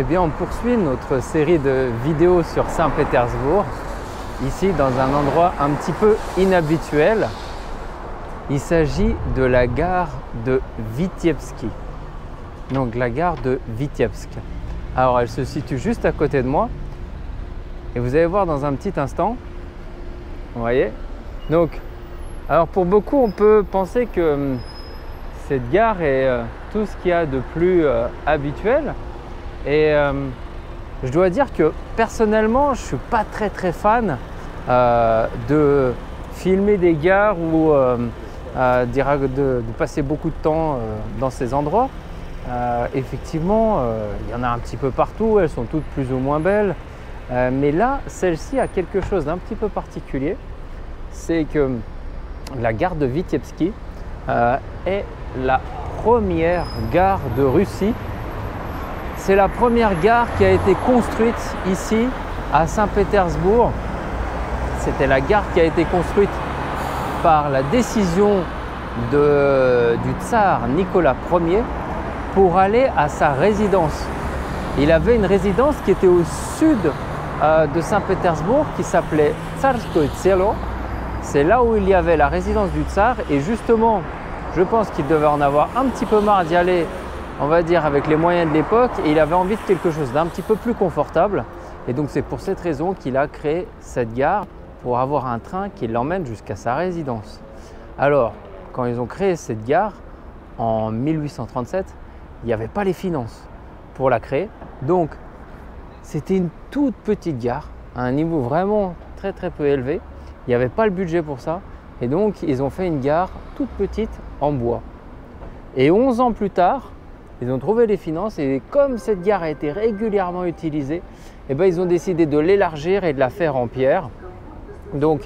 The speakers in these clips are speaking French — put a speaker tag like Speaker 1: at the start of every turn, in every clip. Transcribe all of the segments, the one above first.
Speaker 1: bien, on poursuit notre série de vidéos sur Saint-Pétersbourg, ici dans un endroit un petit peu inhabituel. Il s'agit de la gare de Vitiebski. Donc la gare de Vitiebsk. Alors elle se situe juste à côté de moi et vous allez voir dans un petit instant. Vous voyez? Donc, alors pour beaucoup, on peut penser que cette gare est tout ce qu'il y a de plus habituel. Et je dois dire que personnellement, je ne suis pas très fan de filmer des gares ou de passer beaucoup de temps dans ces endroits. Effectivement, il y en a un petit peu partout, elles sont toutes plus ou moins belles. Mais là, celle-ci a quelque chose d'un petit peu particulier. C'est que la gare de Vitiebski est la première gare de Russie. C'est la première gare qui a été construite ici à Saint-Pétersbourg. C'était la gare qui a été construite par la décision du tsar Nicolas Ier pour aller à sa résidence. Il avait une résidence qui était au sud de Saint-Pétersbourg qui s'appelait Tsarskoye Selo. C'est là où il y avait la résidence du tsar et justement, je pense qu'il devait en avoir un petit peu marre d'y aller, on va dire avec les moyens de l'époque, et il avait envie de quelque chose d'un petit peu plus confortable. Et donc c'est pour cette raison qu'il a créé cette gare pour avoir un train qui l'emmène jusqu'à sa résidence. Alors, quand ils ont créé cette gare en 1837, il n'y avait pas les finances pour la créer. Donc, c'était une toute petite gare, à un niveau vraiment très peu élevé. Il n'y avait pas le budget pour ça. Et donc, ils ont fait une gare toute petite en bois. Et 11 ans plus tard, ils ont trouvé les finances et comme cette gare a été régulièrement utilisée, eh ben, ils ont décidé de l'élargir et de la faire en pierre. Donc,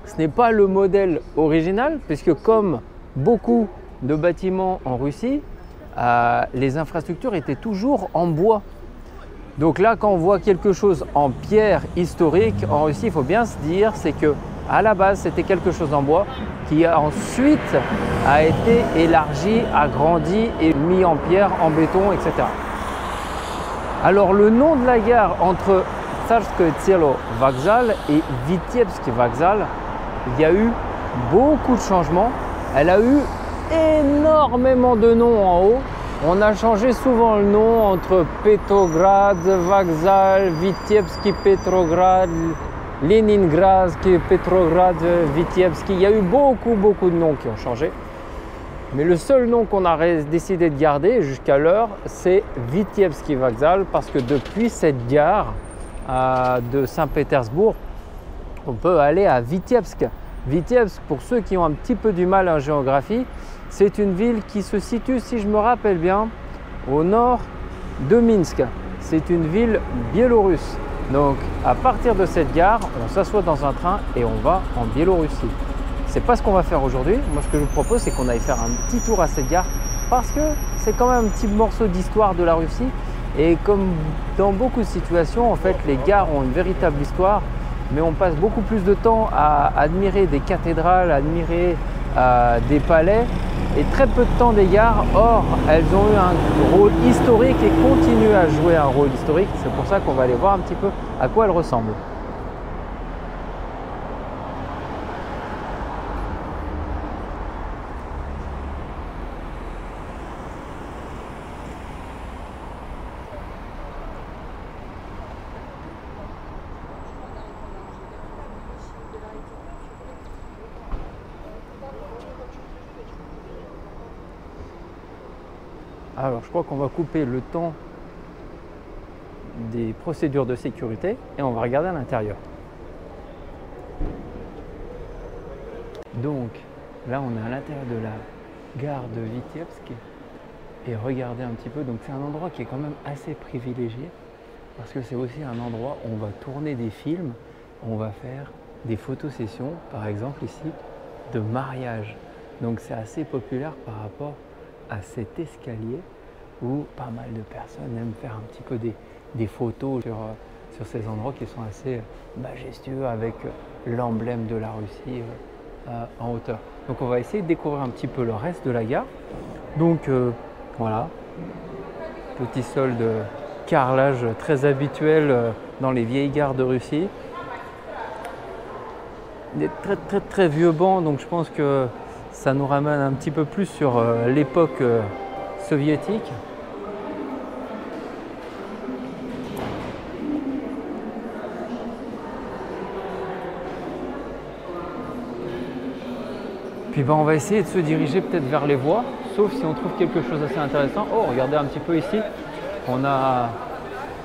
Speaker 1: ce n'est pas le modèle original puisque comme beaucoup de bâtiments en Russie, les infrastructures étaient toujours en bois. Donc là, quand on voit quelque chose en pierre historique en Russie, il faut bien se dire, c'est que à la base, c'était quelque chose en bois qui ensuite a été élargi, agrandi et mis en pierre, en béton, etc. Alors le nom de la gare entre Tsarskoye Selo Vokzal et Vitiebsk Vokzal, il y a eu beaucoup de changements. Elle a eu énormément de noms en haut. On a changé souvent le nom entre Petrograd, Vokzal, Vitiebski, Petrograd, Leningrad, Petrograd, Vitiebski. Il y a eu beaucoup de noms qui ont changé. Mais le seul nom qu'on a décidé de garder jusqu'à l'heure, c'est Vitiebski Vokzal parce que depuis cette gare de Saint-Pétersbourg, on peut aller à Vitiebsk. Vitiebsk, pour ceux qui ont un petit peu du mal en géographie, c'est une ville qui se situe, si je me rappelle bien, au nord de Minsk. C'est une ville biélorusse. Donc, à partir de cette gare, on s'assoit dans un train et on va en Biélorussie. C'est pas ce qu'on va faire aujourd'hui. Moi, ce que je vous propose, c'est qu'on aille faire un petit tour à cette gare parce que c'est quand même un petit morceau d'histoire de la Russie. Et comme dans beaucoup de situations, en fait, les gares ont une véritable histoire, mais on passe beaucoup plus de temps à admirer des cathédrales, à admirer des palais et très peu de temps des gares. Or, elles ont eu un rôle historique et continuent à jouer un rôle historique. C'est pour ça qu'on va aller voir un petit peu à quoi elles ressemblent. Alors, je crois qu'on va couper le temps des procédures de sécurité et on va regarder à l'intérieur. Donc, là, on est à l'intérieur de la gare de Vitiebsk et regardez un petit peu. Donc, c'est un endroit qui est quand même assez privilégié parce que c'est aussi un endroit où on va tourner des films, on va faire des photosessions, par exemple ici, de mariage. Donc, c'est assez populaire par rapport à cet escalier où pas mal de personnes aiment faire un petit peu des photos sur ces endroits qui sont assez majestueux avec l'emblème de la Russie en hauteur. Donc on va essayer de découvrir un petit peu le reste de la gare. Donc voilà, petit sol carrelage très habituel dans les vieilles gares de Russie. Des très vieux bancs, donc je pense que ça nous ramène un petit peu plus sur l'époque soviétique. Puis on va essayer de se diriger peut-être vers les voies, sauf si on trouve quelque chose d'assez intéressant. Oh, regardez un petit peu ici, on a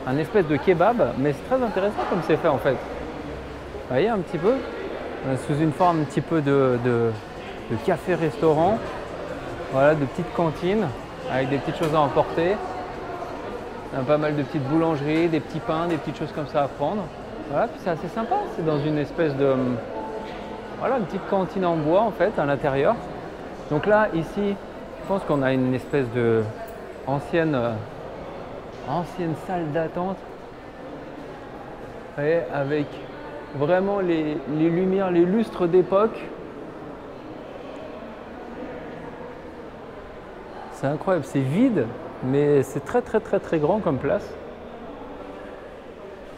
Speaker 1: un espèce de kebab, mais c'est très intéressant comme c'est fait en fait. Vous voyez un petit peu, sous une forme un petit peu de café-restaurant, voilà, de petites cantines avec des petites choses à emporter. On a pas mal de petites boulangeries, des petits pains, des petites choses comme ça à prendre. Voilà, puis c'est assez sympa, c'est dans une espèce de... Voilà, une petite cantine en bois en fait à l'intérieur. Donc là, ici, je pense qu'on a une espèce de ancienne salle d'attente. Vous voyez, avec vraiment les lumières, les lustres d'époque. C'est incroyable, c'est vide, mais c'est très grand comme place.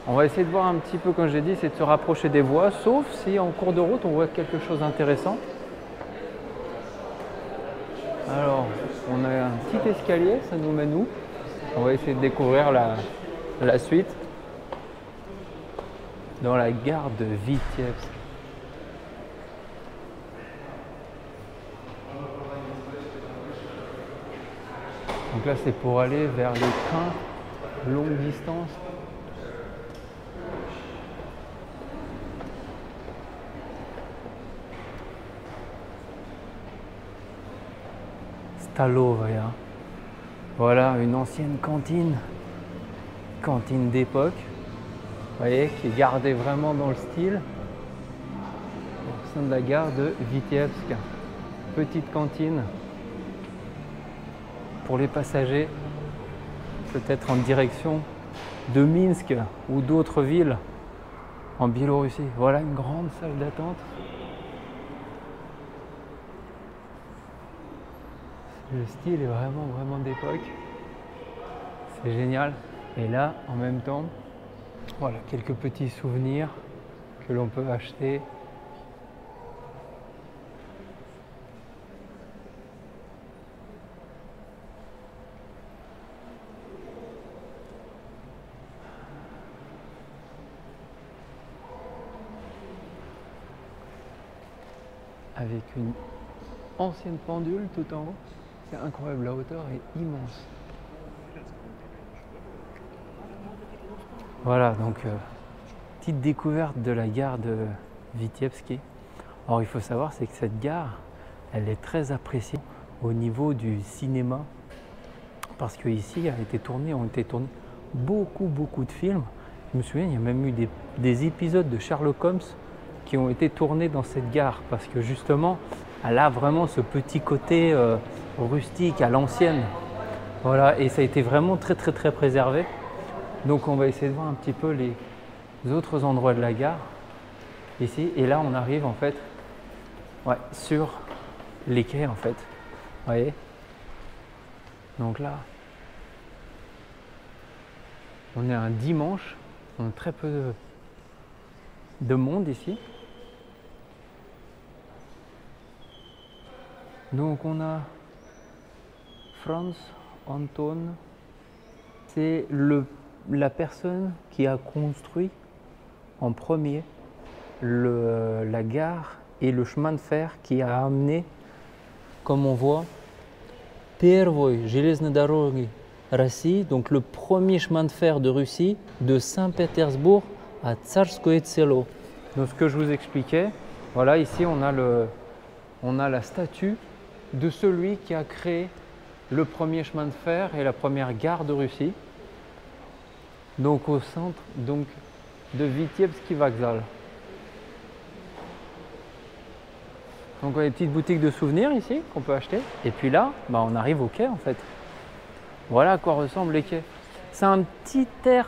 Speaker 1: On va essayer de voir un petit peu, comme j'ai dit, c'est de se rapprocher des voies, sauf si en cours de route on voit quelque chose d'intéressant. Alors, on a un petit escalier, ça nous mène où? On va essayer de découvrir la suite dans la gare de Vitebsk. Donc là, c'est pour aller vers les trains longue distance. Stalovaya. Voilà une ancienne cantine d'époque, vous voyez, qui est gardée vraiment dans le style au sein de la gare de Vitebsk. Petite cantine pour les passagers, peut-être en direction de Minsk ou d'autres villes en Biélorussie. Voilà une grande salle d'attente. Le style est vraiment d'époque. C'est génial. Et là, en même temps, voilà quelques petits souvenirs que l'on peut acheter. Avec une ancienne pendule tout en haut. C'est incroyable, la hauteur est immense. Voilà, donc petite découverte de la gare de Vitebsk. Alors il faut savoir, c'est que cette gare, elle est très appréciée au niveau du cinéma, parce qu'ici ont été tournés beaucoup de films. Je me souviens, il y a même eu des épisodes de Sherlock Holmes qui ont été tournés dans cette gare, parce que justement, elle a vraiment ce petit côté rustique à l'ancienne. Voilà, et ça a été vraiment très préservé. Donc on va essayer de voir un petit peu les autres endroits de la gare ici. Et là on arrive en fait sur les quais en fait. Vous voyez? Donc là, on est un dimanche, on a très peu de monde ici. Donc on a Franz Anton, c'est la personne qui a construit en premier la gare et le chemin de fer qui a amené, comme on voit, Первой железной дороги России, donc le premier chemin de fer de Russie, de Saint-Pétersbourg à Tsarskoye Selo. Donc ce que je vous expliquais, voilà, ici on a la statue de celui qui a créé le premier chemin de fer et la première gare de Russie. Donc au centre de Vitebsky Vokzal. Donc on a des petites boutiques de souvenirs ici qu'on peut acheter. Et puis là, on arrive au quai en fait. Voilà à quoi ressemblent les quais. C'est un petit air...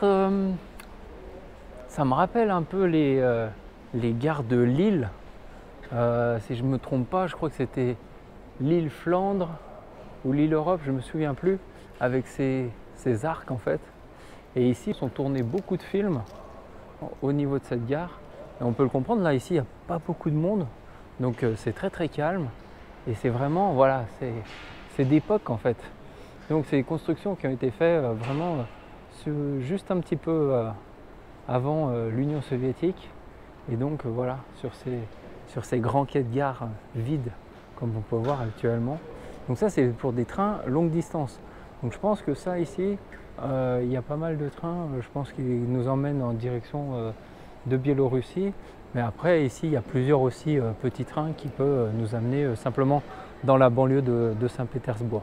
Speaker 1: ça me rappelle un peu les gares de Lille. Si je ne me trompe pas, je crois que c'était l'île Flandre ou l'île Europe, je ne me souviens plus, avec ces arcs en fait. Et ici, sont tournés beaucoup de films au niveau de cette gare. Et on peut le comprendre, là, ici, il n'y a pas beaucoup de monde. Donc c'est très très calme. Et c'est vraiment, voilà, c'est d'époque en fait. Donc c'est des constructions qui ont été faites vraiment juste un petit peu avant l'Union soviétique. Et donc voilà, sur ces grands quais de gare vides, comme on peut voir actuellement. Donc ça c'est pour des trains longue distance. Donc je pense que ça ici, il y a pas mal de trains, je pense qu'ils nous emmènent en direction de Biélorussie. Mais après ici il y a plusieurs aussi petits trains qui peuvent nous amener simplement dans la banlieue de Saint-Pétersbourg.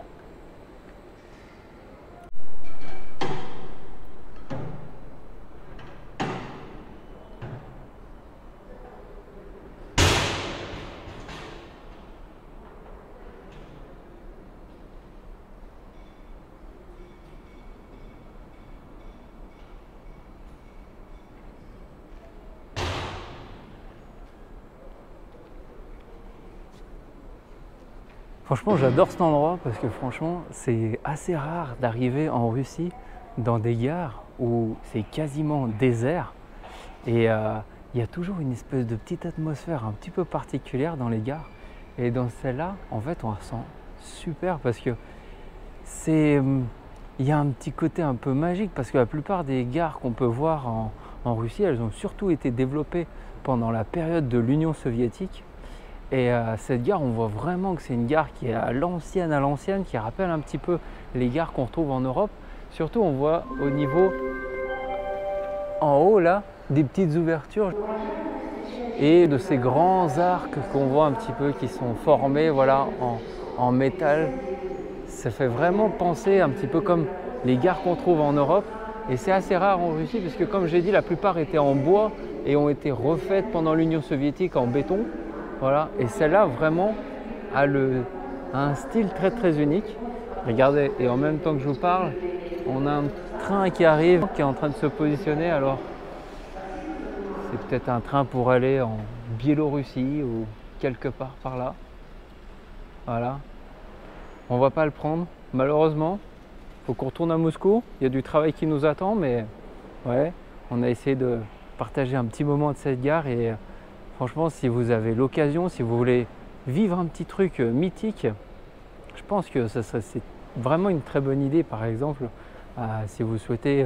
Speaker 1: Franchement, j'adore cet endroit parce que franchement, c'est assez rare d'arriver en Russie dans des gares où c'est quasiment désert et il y a toujours une espèce de petite atmosphère un petit peu particulière dans les gares. Et dans celle-là, en fait, on la sent super parce que il y a un petit côté un peu magique parce que la plupart des gares qu'on peut voir en Russie, elles ont surtout été développées pendant la période de l'Union soviétique. Et cette gare, on voit vraiment que c'est une gare qui est à l'ancienne, qui rappelle un petit peu les gares qu'on retrouve en Europe. Surtout, on voit au niveau, en haut là, des petites ouvertures et de ces grands arcs qu'on voit un petit peu qui sont formés voilà, en métal. Ça fait vraiment penser un petit peu comme les gares qu'on trouve en Europe. Et c'est assez rare en Russie parce que comme j'ai dit, la plupart étaient en bois et ont été refaites pendant l'Union soviétique en béton. Voilà. Et celle-là vraiment a un style très très unique. Regardez, et en même temps que je vous parle, on a un train qui arrive, qui est en train de se positionner. Alors, c'est peut-être un train pour aller en Biélorussie ou quelque part par là. Voilà. On ne va pas le prendre, malheureusement. Il faut qu'on retourne à Moscou. Il y a du travail qui nous attend, mais ouais, on a essayé de partager un petit moment de cette gare. Et franchement, si vous avez l'occasion, si vous voulez vivre un petit truc mythique, je pense que c'est vraiment une très bonne idée. Par exemple, si vous souhaitez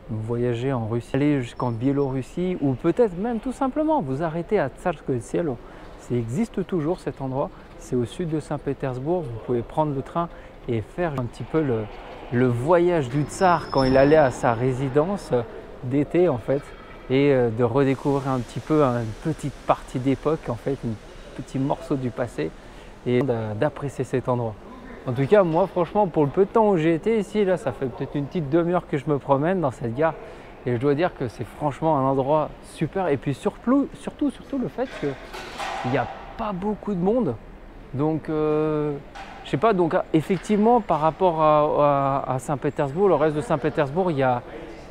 Speaker 1: voyager en Russie, aller jusqu'en Biélorussie ou peut-être même tout simplement vous arrêter à Tsarskoye Selo. Ça existe toujours cet endroit, c'est au sud de Saint-Pétersbourg. Vous pouvez prendre le train et faire un petit peu le voyage du tsar quand il allait à sa résidence d'été en fait. Et de redécouvrir un petit peu une petite partie d'époque, en fait, un petit morceau du passé et d'apprécier cet endroit. En tout cas, moi, franchement, pour le peu de temps où j'ai été ici, là, ça fait peut-être une petite demi-heure que je me promène dans cette gare et je dois dire que c'est franchement un endroit super. Et puis surtout le fait qu'il n'y a pas beaucoup de monde. Donc, je sais pas, donc effectivement, par rapport à Saint-Pétersbourg, le reste de Saint-Pétersbourg, il y a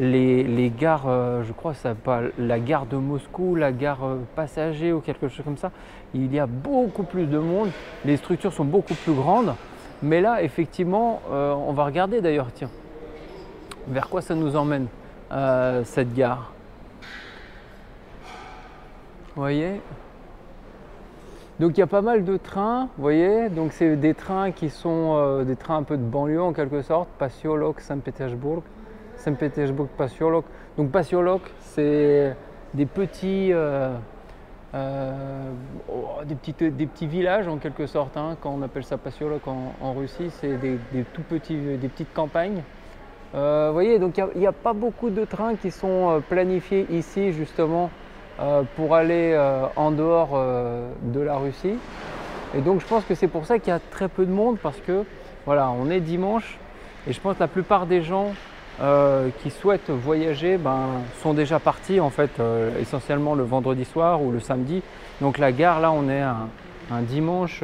Speaker 1: les gares, je crois que ça s'appelle la gare de Moscou, la gare passager ou quelque chose comme ça. Il y a beaucoup plus de monde, les structures sont beaucoup plus grandes. Mais là, effectivement, on va regarder d'ailleurs, tiens, vers quoi ça nous emmène cette gare. Vous voyez ? Donc il y a pas mal de trains, vous voyez, donc c'est des trains qui sont des trains un peu de banlieue en quelque sorte, Pasiolok, Saint-Pétersbourg, Saint-Pétersbourg, Donc Pasiolok, c'est des petits, des petits villages en quelque sorte, hein, quand on appelle ça Pasiolok en Russie, c'est des tout petits, des petites campagnes. Vous voyez, donc il n'y a pas beaucoup de trains qui sont planifiés ici justement pour aller en dehors de la Russie. Et donc je pense que c'est pour ça qu'il y a très peu de monde parce que voilà, on est dimanche et je pense que la plupart des gens qui souhaitent voyager sont déjà partis en fait essentiellement le vendredi soir ou le samedi. Donc la gare là on est un dimanche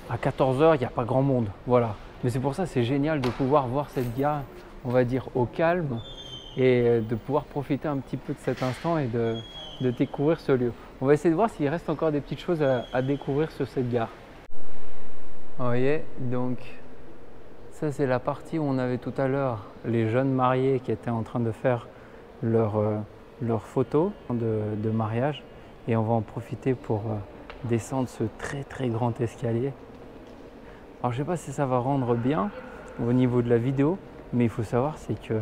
Speaker 1: à 14 h, il n'y a pas grand monde. Voilà. Mais c'est pour ça c'est génial de pouvoir voir cette gare, on va dire au calme et de pouvoir profiter un petit peu de cet instant et de découvrir ce lieu. On va essayer de voir s'il reste encore des petites choses à découvrir sur cette gare. Vous voyez, donc Ça, c'est la partie où on avait tout à l'heure les jeunes mariés qui étaient en train de faire leur photo de mariage. Et on va en profiter pour descendre ce très très grand escalier. Alors je ne sais pas si ça va rendre bien au niveau de la vidéo, mais il faut savoir c'est que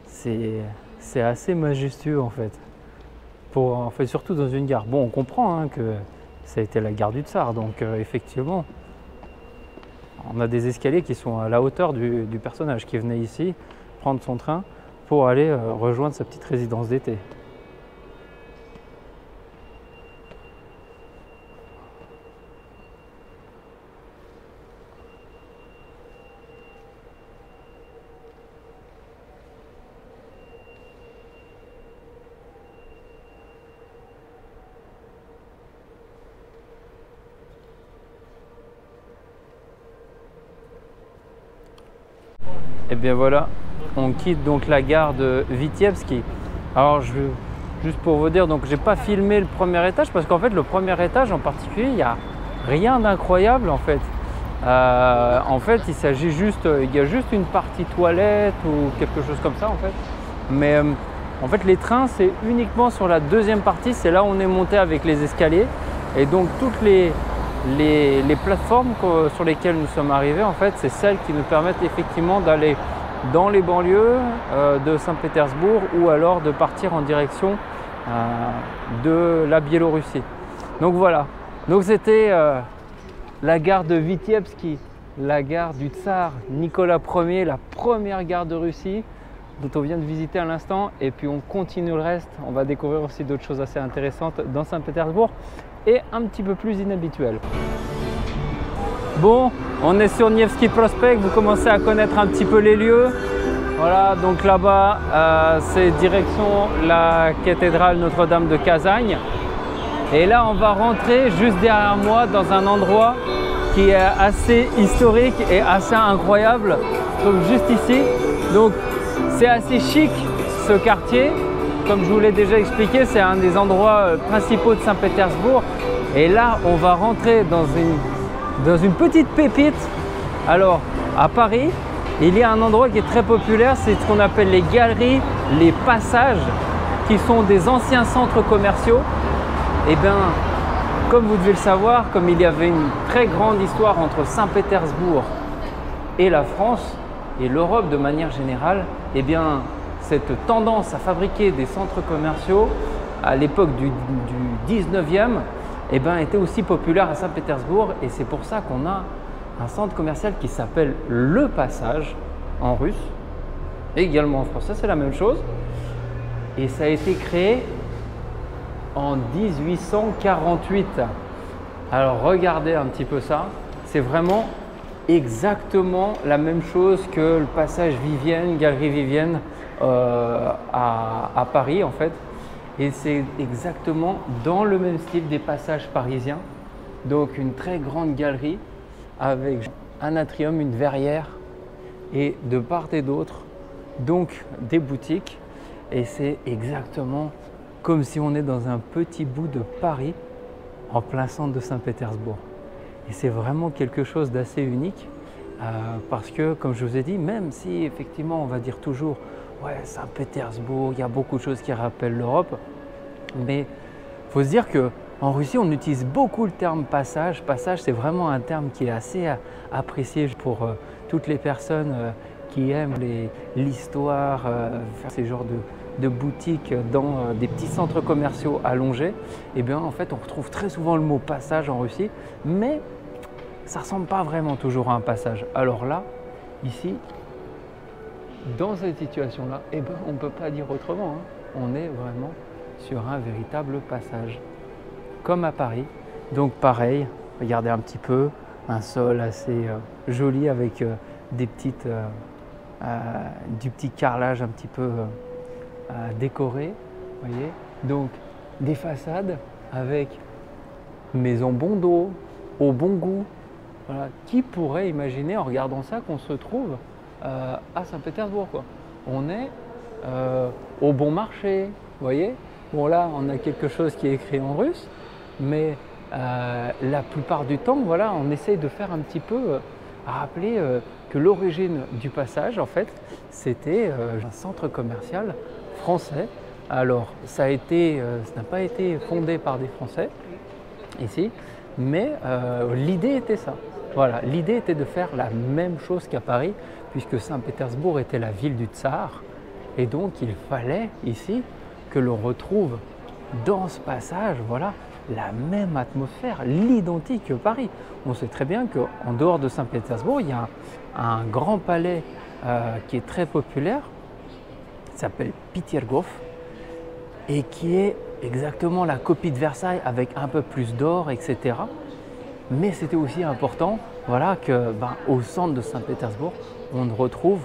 Speaker 1: c'est assez majestueux en fait. En fait, surtout dans une gare. Bon, on comprend hein, que ça a été la gare du Tsar, donc effectivement, on a des escaliers qui sont à la hauteur du personnage qui venait ici prendre son train pour aller rejoindre sa petite résidence d'été. Et bien voilà, on quitte donc la gare de Vitiebski. Alors juste pour vous dire, donc j'ai pas filmé le premier étage parce qu'en fait le premier étage en particulier, il n'y a rien d'incroyable en fait. Il s'agit juste, il y a juste une partie toilette ou quelque chose comme ça en fait. Mais en fait les trains c'est uniquement sur la deuxième partie, c'est là où on est monté avec les escaliers. Et donc toutes les plateformes sur lesquelles nous sommes arrivés, en fait, c'est celles qui nous permettent effectivement d'aller dans les banlieues de Saint-Pétersbourg ou alors de partir en direction de la Biélorussie. Donc voilà, donc c'était la gare de Vitiebski, la gare du Tsar Nicolas Ier, la première gare de Russie dont on vient de visiter à l'instant. Et puis on continue le reste, on va découvrir aussi d'autres choses assez intéressantes dans Saint-Pétersbourg et un petit peu plus inhabituel. Bon, on est sur Nevski Prospekt, vous commencez à connaître un petit peu les lieux. Voilà, donc là-bas, c'est direction la cathédrale Notre-Dame de Kasagne. Et là, on va rentrer juste derrière moi dans un endroit qui est assez historique et assez incroyable. Donc juste ici, donc c'est assez chic ce quartier. Comme je vous l'ai déjà expliqué, c'est un des endroits principaux de Saint-Pétersbourg. Et là, on va rentrer dans une petite pépite. Alors, à Paris, il y a un endroit qui est très populaire, c'est ce qu'on appelle les galeries, les passages, qui sont des anciens centres commerciaux. Et bien, comme vous devez le savoir, comme il y avait une très grande histoire entre Saint-Pétersbourg et la France, et l'Europe de manière générale, et bien, cette tendance à fabriquer des centres commerciaux à l'époque du 19e était aussi populaire à Saint-Pétersbourg, et c'est pour ça qu'on a un centre commercial qui s'appelle Le Passage en russe, et également en français, c'est la même chose. Et ça a été créé en 1848. Alors regardez un petit peu ça, c'est vraiment exactement la même chose que le passage Vivienne, Galerie Vivienne à Paris en fait. Et c'est exactement dans le même style des passages parisiens. Donc une très grande galerie avec un atrium, une verrière et de part et d'autre donc des boutiques. Et c'est exactement comme si on est dans un petit bout de Paris en plein centre de Saint-Pétersbourg. Et c'est vraiment quelque chose d'assez unique parce que, comme je vous ai dit, même si effectivement on va dire toujours ouais, Saint-Pétersbourg, il y a beaucoup de choses qui rappellent l'Europe, mais il faut se dire qu'en Russie, on utilise beaucoup le terme passage. Passage, c'est vraiment un terme qui est assez apprécié pour toutes les personnes qui aiment l'histoire, faire ces genres de boutiques dans des petits centres commerciaux allongés. Et bien en fait, on retrouve très souvent le mot passage en Russie, mais ça ne ressemble pas vraiment toujours à un passage. Alors là, ici, dans cette situation-là, on ne peut pas dire autrement, hein. On est vraiment sur un véritable passage, comme à Paris. Donc pareil, regardez un petit peu, un sol assez joli avec du petit carrelage un petit peu décoré, voyez. Donc des façades avec maison bon dos, au bon goût. Voilà. Qui pourrait imaginer en regardant ça qu'on se trouve à Saint-Pétersbourg, quoi. On est au bon marché, vous voyez. Bon là, on a quelque chose qui est écrit en russe, mais la plupart du temps, voilà, on essaye de faire un petit peu a rappelé que l'origine du passage, en fait, c'était un centre commercial français. Alors, ça n'a pas été fondé par des Français ici, mais l'idée était ça. Voilà, l'idée était de faire la même chose qu'à Paris, puisque Saint-Pétersbourg était la ville du tsar, et donc il fallait ici que l'on retrouve dans ce passage, voilà, la même atmosphère, l'identique que Paris. On sait très bien qu'en dehors de Saint-Pétersbourg, il y a un grand palais qui est très populaire, qui s'appelle Piotrków, et qui est exactement la copie de Versailles avec un peu plus d'or, etc. Mais c'était aussi important, voilà, que au centre de Saint-Pétersbourg, on retrouve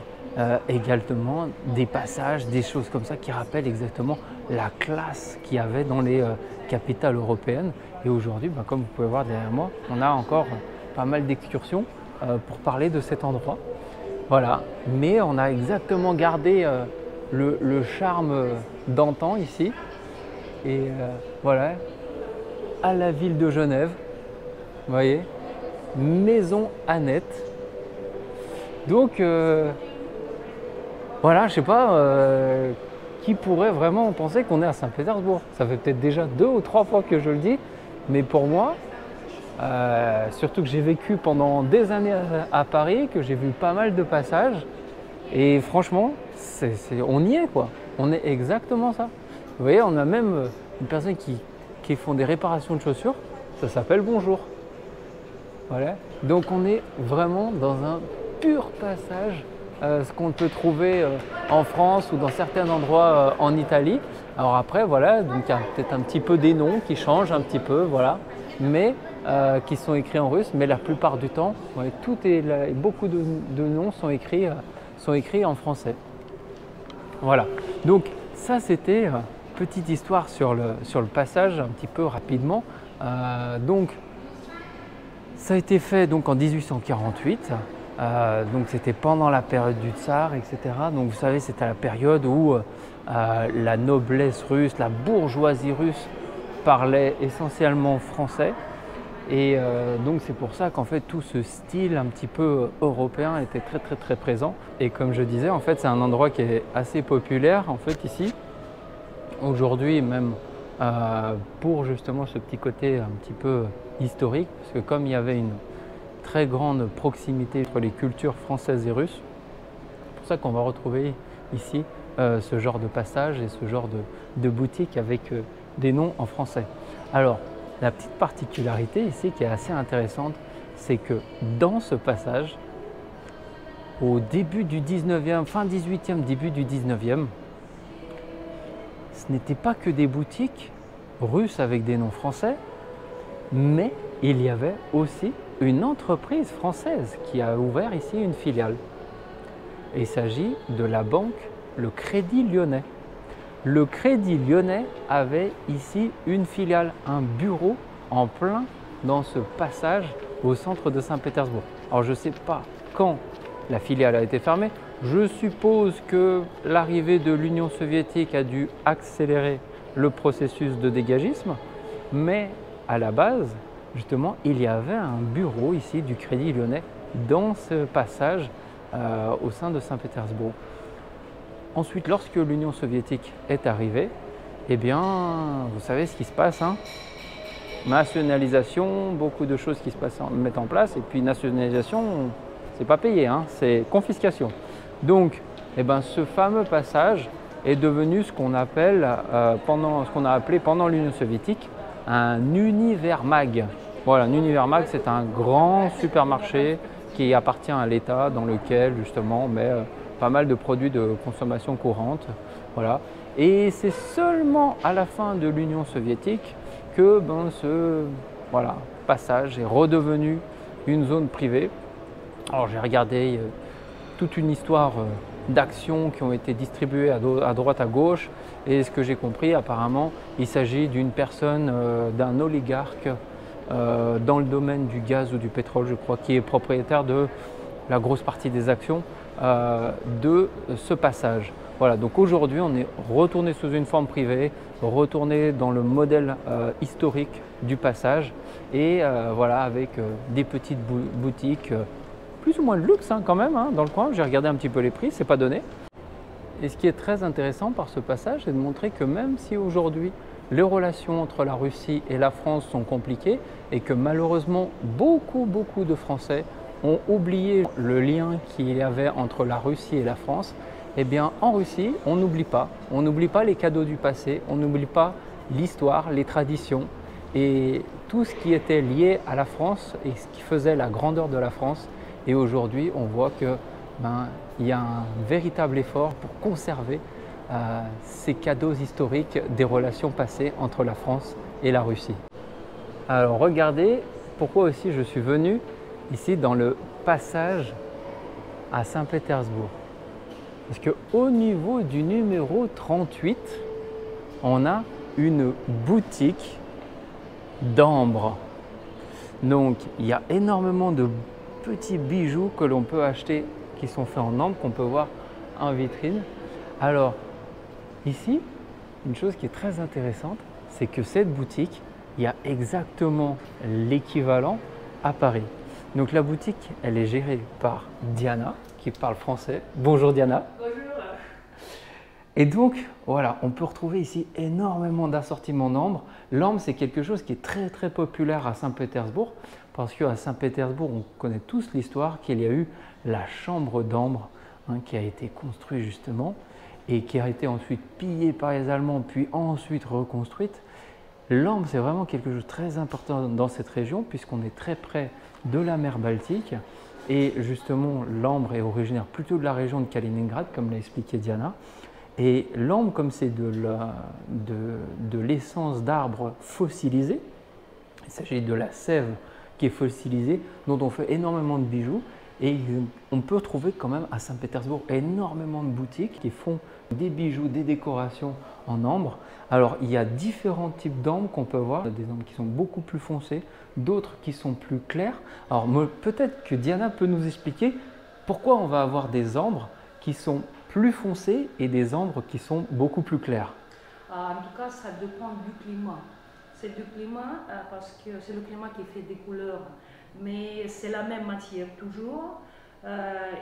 Speaker 1: également des passages, des choses comme ça qui rappellent exactement la classe qu'il y avait dans les capitales européennes. Et aujourd'hui, comme vous pouvez voir derrière moi, on a encore pas mal d'excursions pour parler de cet endroit. Voilà, mais on a exactement gardé le charme d'antan ici. Et voilà, à la ville de Genève, vous voyez, maison Annette. Donc voilà, je sais pas qui pourrait vraiment penser qu'on est à Saint-Pétersbourg. Ça fait peut-être déjà 2 ou 3 fois que je le dis, mais pour moi, surtout que j'ai vécu pendant des années à Paris, que j'ai vu pas mal de passages, et franchement, on y est quoi. On est exactement ça. Vous voyez, on a même une personne qui font des réparations de chaussures, ça s'appelle Bonjour. Voilà. Donc on est vraiment dans un pur passage, ce qu'on peut trouver en France ou dans certains endroits en Italie. Alors après, voilà, donc il y a peut-être un petit peu des noms qui changent un petit peu, voilà, mais qui sont écrits en russe. Mais la plupart du temps, ouais, beaucoup de noms sont écrits en français. Voilà. Donc ça, c'était petite histoire sur le passage, un petit peu rapidement. Donc ça a été fait donc en 1848. Donc c'était pendant la période du tsar, etc. Donc vous savez, c'était la période où la noblesse russe, la bourgeoisie russe parlait essentiellement français. Et donc c'est pour ça qu'en fait tout ce style un petit peu européen était très très très présent. Et comme je disais, en fait c'est un endroit qui est assez populaire en fait ici. Aujourd'hui même pour justement ce petit côté un petit peu historique, parce que comme il y avait une très grande proximité entre les cultures françaises et russes, c'est pour ça qu'on va retrouver ici ce genre de passage et ce genre de boutique avec des noms en français. Alors la petite particularité ici qui est assez intéressante, c'est que dans ce passage, au début du 19e, fin 18e, début du 19e, ce n'était pas que des boutiques russes avec des noms français, mais il y avait aussi une entreprise française qui a ouvert ici une filiale. Et il s'agit de la banque Le Crédit Lyonnais. Le Crédit Lyonnais avait ici une filiale, un bureau en plein dans ce passage au centre de Saint-Pétersbourg. Alors je ne sais pas quand la filiale a été fermée. Je suppose que l'arrivée de l'Union soviétique a dû accélérer le processus de dégagisme, mais à la base, justement, il y avait un bureau ici du Crédit Lyonnais dans ce passage au sein de Saint-Pétersbourg. Ensuite, lorsque l'Union soviétique est arrivée, eh bien, vous savez ce qui se passe, hein? Nationalisation, beaucoup de choses qui se mettent en place, et puis nationalisation, c'est pas payé, hein, c'est confiscation. Donc, eh ben, ce fameux passage est devenu ce qu'on appelle, ce qu'on a appelé pendant l'Union soviétique, un univermag. Voilà, un univermag, c'est un grand supermarché qui appartient à l'État, dans lequel justement on met pas mal de produits de consommation courante. Voilà. Et c'est seulement à la fin de l'Union soviétique que ce passage est redevenu une zone privée. Alors j'ai regardé toute une histoire d'actions qui ont été distribuées à droite à gauche, et ce que j'ai compris, apparemment il s'agit d'une personne, d'un oligarque dans le domaine du gaz ou du pétrole, je crois, qui est propriétaire de la grosse partie des actions de ce passage. Voilà, donc aujourd'hui on est retourné sous une forme privée, retourné dans le modèle historique du passage, et voilà, avec des petites boutiques plus ou moins de luxe quand même dans le coin. J'ai regardé un petit peu les prix, c'est pas donné. Et ce qui est très intéressant par ce passage, c'est de montrer que même si aujourd'hui les relations entre la Russie et la France sont compliquées et que malheureusement beaucoup de Français ont oublié le lien qu'il y avait entre la Russie et la France, eh bien en Russie, on n'oublie pas. On n'oublie pas les cadeaux du passé, on n'oublie pas l'histoire, les traditions et tout ce qui était lié à la France et ce qui faisait la grandeur de la France. Et aujourd'hui, on voit que il y a un véritable effort pour conserver ces cadeaux historiques des relations passées entre la France et la Russie. Alors regardez pourquoi aussi je suis venu ici dans le passage à Saint-Pétersbourg. Parce qu'au niveau du numéro 38, on a une boutique d'ambre. Donc il y a énormément de petits bijoux que l'on peut acheter qui sont faits en ambre, qu'on peut voir en vitrine. Alors ici, une chose qui est très intéressante, c'est que cette boutique, il y a exactement l'équivalent à Paris. Donc la boutique, elle est gérée par Diana, qui parle français. Bonjour Diana.
Speaker 2: Bonjour.
Speaker 1: Et donc, voilà, on peut retrouver ici énormément d'assortiments d'ambre. L'ambre, c'est quelque chose qui est très populaire à Saint-Pétersbourg, parce qu'à Saint-Pétersbourg, on connaît tous l'histoire qu'il y a eu la chambre d'ambre qui a été construite justement et qui a été ensuite pillée par les Allemands, puis ensuite reconstruite. L'ambre, c'est vraiment quelque chose de très important dans cette région, puisqu'on est très près de la mer Baltique. Et justement, l'ambre est originaire plutôt de la région de Kaliningrad, comme l'a expliqué Diana. Et l'ambre, comme c'est de l'essence d'arbre fossilisé, il s'agit de la sève qui est fossilisée, dont on fait énormément de bijoux. Et on peut trouver quand même à Saint-Pétersbourg énormément de boutiques qui font des bijoux, des décorations en ambre. Alors il y a différents types d'ambre qu'on peut voir, des ambres qui sont beaucoup plus foncées, d'autres qui sont plus clairs. Alors peut-être que Diana peut nous expliquer pourquoi on va avoir des ambres qui sont plus foncées et des ambres qui sont beaucoup plus clairs.
Speaker 2: En tout cas, ça dépend du climat. C'est du climat parce que c'est le climat qui fait des couleurs. Mais c'est la même matière toujours.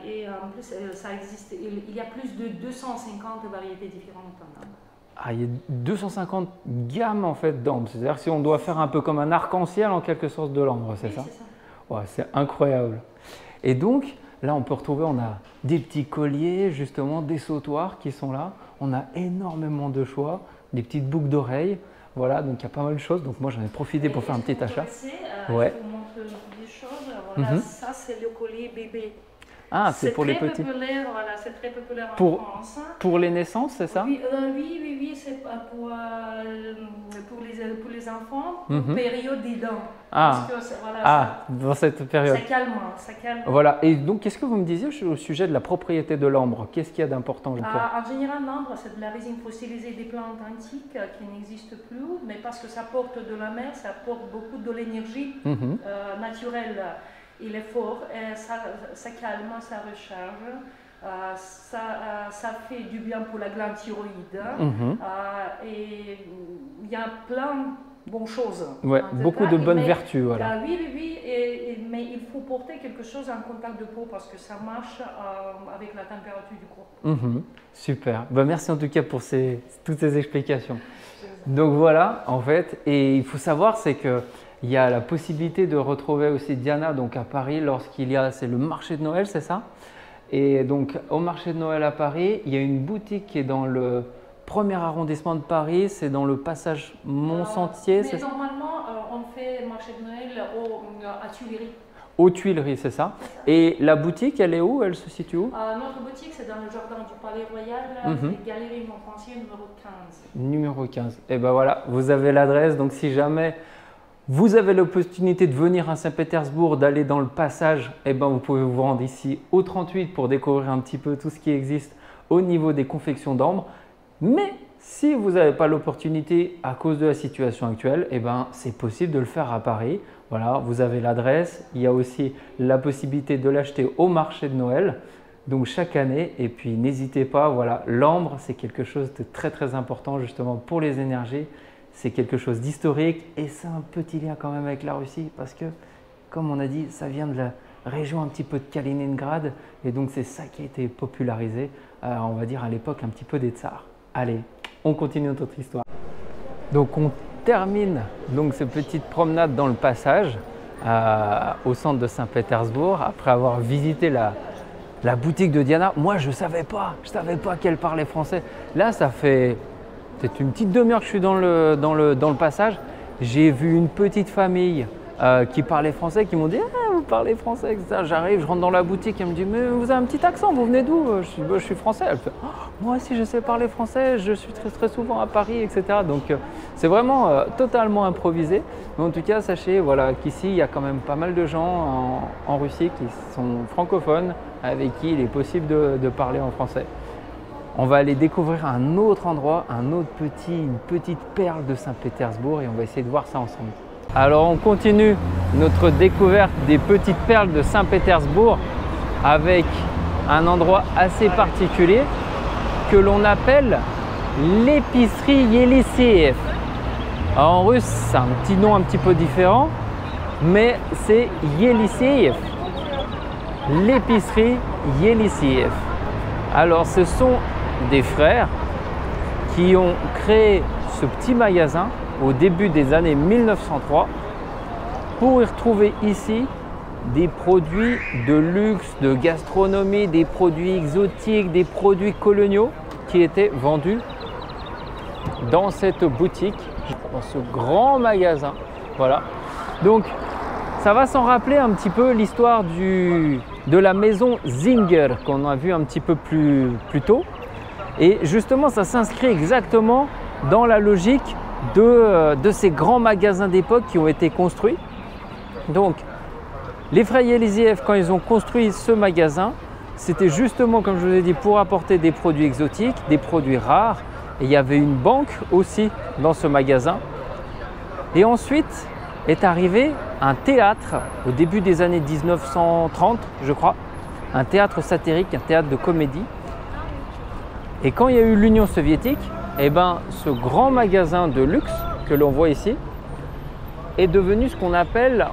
Speaker 2: Et en plus, ça existe. Il y a plus de 250 variétés différentes en ambre.
Speaker 1: Ah, il y a 250 gammes en fait d'ambre. C'est-à-dire si on doit faire un peu comme un arc-en-ciel en quelque sorte de l'ambre, c'est ça?
Speaker 2: C'est ça.
Speaker 1: Ouais, c'est incroyable. Et donc, là, on peut retrouver, on a des petits colliers, justement, des sautoirs qui sont là. On a énormément de choix, des petites boucles d'oreilles. Voilà, donc il y a pas mal de choses. Donc moi, j'en ai profité pour faire un petit achat.
Speaker 2: Ouais. Je vous montre des choses. Voilà, ça, c'est le collier bébé.
Speaker 1: Ah, c'est pour les petits.
Speaker 2: Voilà, c'est très populaire en France.
Speaker 1: Pour les naissances, c'est ça?
Speaker 2: Oui, c'est pour les enfants, période des dents.
Speaker 1: Ah, voilà, dans cette période.
Speaker 2: Ça calme.
Speaker 1: Voilà, et donc qu'est-ce que vous me disiez au sujet de la propriété de l'ambre? Qu'est-ce qu'il y a d'important?
Speaker 2: En général, l'ambre, c'est de la résine fossilisée des plantes antiques qui n'existent plus, mais parce que ça porte de la mer, ça porte beaucoup de l'énergie naturelle. Il est fort, ça calme, ça recharge, ça fait du bien pour la glande thyroïde. Et il y a plein de bonnes choses.
Speaker 1: Ouais, beaucoup de bonnes vertus. Voilà.
Speaker 2: Oui, mais il faut porter quelque chose en contact de peau parce que ça marche avec la température du corps.
Speaker 1: Super, merci en tout cas pour toutes ces explications. Donc voilà, en fait, et il faut savoir, c'est que il y a la possibilité de retrouver aussi Diana donc à Paris lorsqu'il y a, c'est le marché de Noël, c'est ça? Et donc au marché de Noël à Paris, il y a une boutique qui est dans le premier arrondissement de Paris, c'est dans le passage Mont-Sentier.
Speaker 2: Mais normalement, on fait le marché de Noël à Tuileries.
Speaker 1: Aux Tuileries, c'est ça. Et la boutique, elle est où? Elle se situe où?
Speaker 2: Notre boutique, c'est dans le jardin du Palais Royal, Galerie Montpensier, numéro 15.
Speaker 1: Numéro 15. Et ben voilà, vous avez l'adresse, donc si jamais vous avez l'opportunité de venir à Saint-Pétersbourg, d'aller dans le passage, eh ben vous pouvez vous rendre ici au 38 pour découvrir un petit peu tout ce qui existe au niveau des confections d'ambre. Mais si vous n'avez pas l'opportunité à cause de la situation actuelle, eh ben c'est possible de le faire à Paris. Voilà, vous avez l'adresse. Il y a aussi la possibilité de l'acheter au marché de Noël, donc chaque année. Et puis n'hésitez pas, voilà, l'ambre c'est quelque chose de très important justement pour les énergies. C'est quelque chose d'historique et c'est un petit lien quand même avec la Russie parce que, comme on a dit, ça vient de région un petit peu de Kaliningrad. Et donc c'est ça qui a été popularisé, on va dire à l'époque un petit peu des tsars. Allez, on continue notre histoire. Donc on termine donc cette petite promenade dans le passage au centre de Saint-Pétersbourg après avoir visité la boutique de Diana. Moi je savais pas qu'elle parlait français. Là ça fait peut-être une petite demi-heure que je suis dans le passage. J'ai vu une petite famille qui parlait français, qui m'ont dit ah, vous parlez français, etc. J'arrive, je rentre dans la boutique, elle me dit mais vous avez un petit accent, vous venez d'où? Je suis français. Elle fait oh, moi aussi je sais parler français, je suis très souvent à Paris, etc. Donc c'est vraiment totalement improvisé. Mais en tout cas sachez voilà, qu'ici il y a quand même pas mal de gens en Russie qui sont francophones, avec qui il est possible de parler en français. On va aller découvrir un autre endroit, une petite perle de Saint-Pétersbourg et on va essayer de voir ça ensemble. Alors on continue notre découverte des petites perles de Saint-Pétersbourg avec un endroit assez particulier que l'on appelle l'épicerie Yelisseev. En russe, c'est un petit nom un petit peu différent, mais c'est Yelisseev. L'épicerie Yelisseev. Alors ce sont des frères qui ont créé ce petit magasin au début des années 1903 pour y retrouver ici des produits de luxe, de gastronomie, des produits exotiques, des produits coloniaux qui étaient vendus dans cette boutique, dans ce grand magasin. Voilà. Donc ça va s'en rappeler un petit peu l'histoire de la maison Singer qu'on a vu un petit peu plus tôt. Et justement, ça s'inscrit exactement dans la logique de ces grands magasins d'époque qui ont été construits. Donc, les frères Yelisseev, quand ils ont construit ce magasin, c'était justement, comme je vous ai dit, pour apporter des produits exotiques, des produits rares. Et il y avait une banque aussi dans ce magasin. Et ensuite est arrivé un théâtre au début des années 1930, je crois, un théâtre satirique, un théâtre de comédie. Et quand il y a eu l'Union soviétique, eh ben, ce grand magasin de luxe que l'on voit ici est devenu ce qu'on appelle,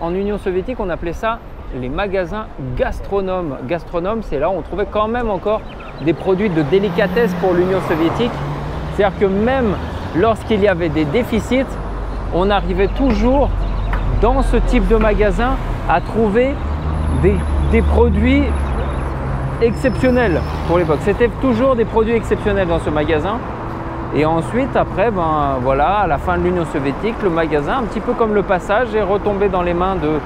Speaker 1: en Union soviétique, on appelait ça les magasins gastronomes. Gastronomes, c'est là où on trouvait quand même encore des produits de délicatesse pour l'Union soviétique. C'est-à-dire que même lorsqu'il y avait des déficits, on arrivait toujours dans ce type de magasin à trouver des produits exceptionnels pour l'époque. C'était toujours des produits exceptionnels dans ce magasin. Et ensuite, après, ben, voilà, à la fin de l'Union soviétique, le magasin, un petit peu comme le passage, est retombé dans les mains de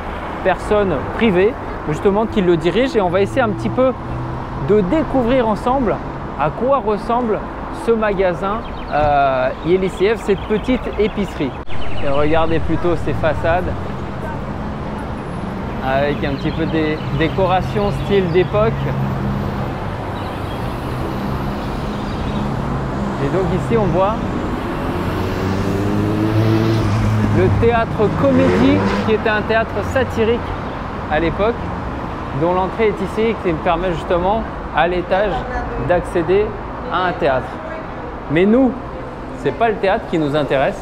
Speaker 1: personnes privées, justement, qui le dirigent. Et on va essayer un petit peu de découvrir ensemble à quoi ressemble ce magasin Yelisseev, cette petite épicerie. Et regardez plutôt ces façades avec un petit peu des décorations style d'époque. Et donc ici on voit le théâtre Comédie qui était un théâtre satirique à l'époque, dont l'entrée est ici et qui me permet justement à l'étage d'accéder à un théâtre. Mais nous, ce n'est pas le théâtre qui nous intéresse.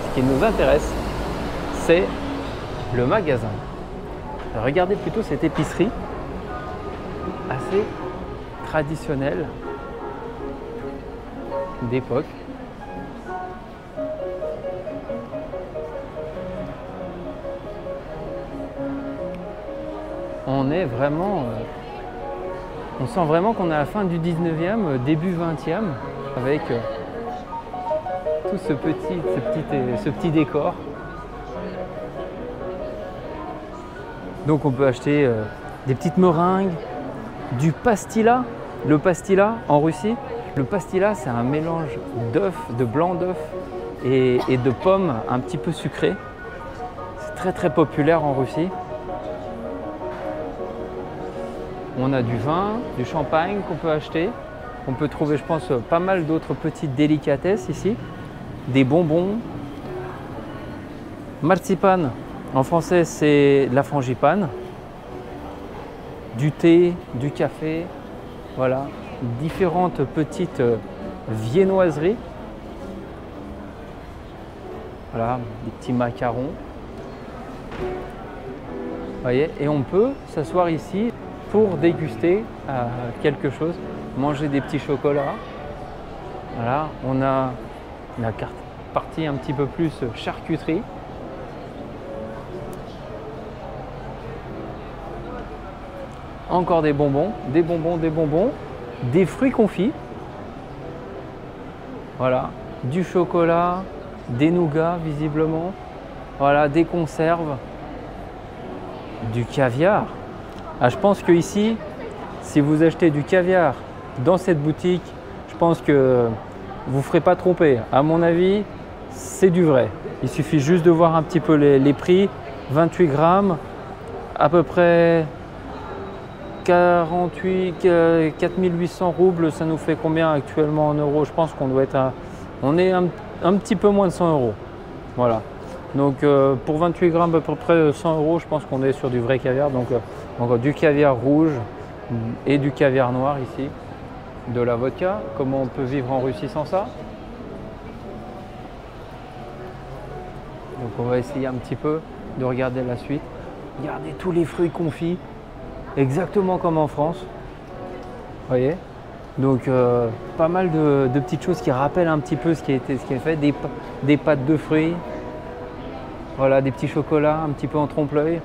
Speaker 1: Ce qui nous intéresse, c'est le magasin. Regardez plutôt cette épicerie assez traditionnelle d'époque. On est vraiment, on sent vraiment qu'on est à la fin du 19e, début 20e, avec tout ce petit décor. Donc on peut acheter des petites meringues, du pastilla. Le pastilla en Russie, le pastilla c'est un mélange d'œufs, de blanc d'œuf et de pommes un petit peu sucrées. C'est très populaire en Russie. On a du vin, du champagne qu'on peut acheter. On peut trouver, je pense, pas mal d'autres petites délicatesses ici. Des bonbons. Marzipan, en français, c'est la frangipane. Du thé, du café. Voilà, différentes petites viennoiseries. Voilà, des petits macarons. voyez, et on peut s'asseoir ici pour déguster quelque chose, manger des petits chocolats. Voilà, on a la partie un petit peu plus charcuterie. Encore des bonbons, des bonbons, des bonbons, des fruits confits. Voilà, du chocolat, des nougats visiblement. Voilà, des conserves, du caviar. Ah, je pense que ici, si vous achetez du caviar dans cette boutique, je pense que vous ne ferez pas tromper. À mon avis, c'est du vrai. Il suffit juste de voir un petit peu les prix. 28 grammes, à peu près 4800 roubles, ça nous fait combien actuellement en euros? Je pense qu'on doit être on est un petit peu moins de 100 euros. Voilà. Donc pour 28 grammes à peu près 100 euros, je pense qu'on est sur du vrai caviar. Donc encore du caviar rouge et du caviar noir ici. De la vodka. Comment on peut vivre en Russie sans ça? Donc on va essayer un petit peu de regarder la suite. Regardez tous les fruits confits. Exactement comme en France, vous voyez. Donc pas mal de petites choses qui rappellent un petit peu ce qui est fait, des pâtes de fruits, voilà, des petits chocolats un petit peu en trompe-l'œil.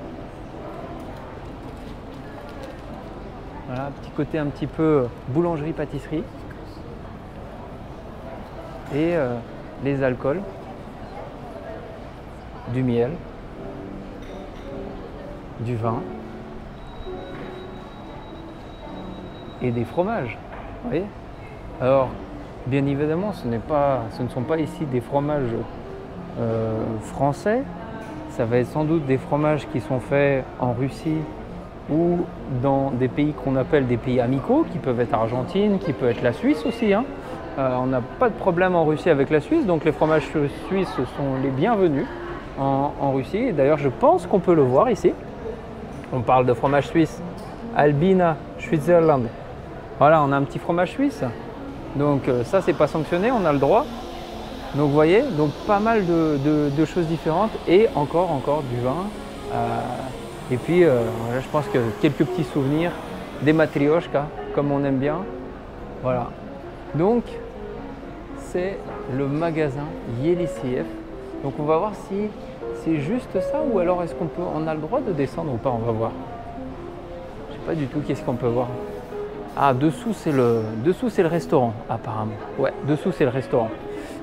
Speaker 1: Voilà, petit côté un petit peu boulangerie-pâtisserie. Et les alcools, du miel, du vin. Et des fromages, vous voyez. Alors, bien évidemment, ce ne sont pas ici des fromages français. Ça va être sans doute des fromages qui sont faits en Russie ou dans des pays qu'on appelle des pays amicaux, qui peuvent être Argentine, qui peut être la Suisse aussi. Hein. On n'a pas de problème en Russie avec la Suisse, donc les fromages suisses sont les bienvenus en Russie. D'ailleurs, je pense qu'on peut le voir ici. On parle de fromage suisse, Albina, Switzerland. Voilà, on a un petit fromage suisse. Donc ça, c'est pas sanctionné, on a le droit. Donc vous voyez, donc pas mal de choses différentes et encore du vin. Et puis voilà, je pense que quelques petits souvenirs, des matrioshkas, comme on aime bien. Voilà. Donc c'est le magasin Yelisseev. Donc on va voir si c'est juste ça ou alors est-ce on a le droit de descendre ou pas, on va voir. Je sais pas du tout qu'est-ce qu'on peut voir. Ah, dessous c'est le restaurant apparemment. Ouais, dessous c'est le restaurant.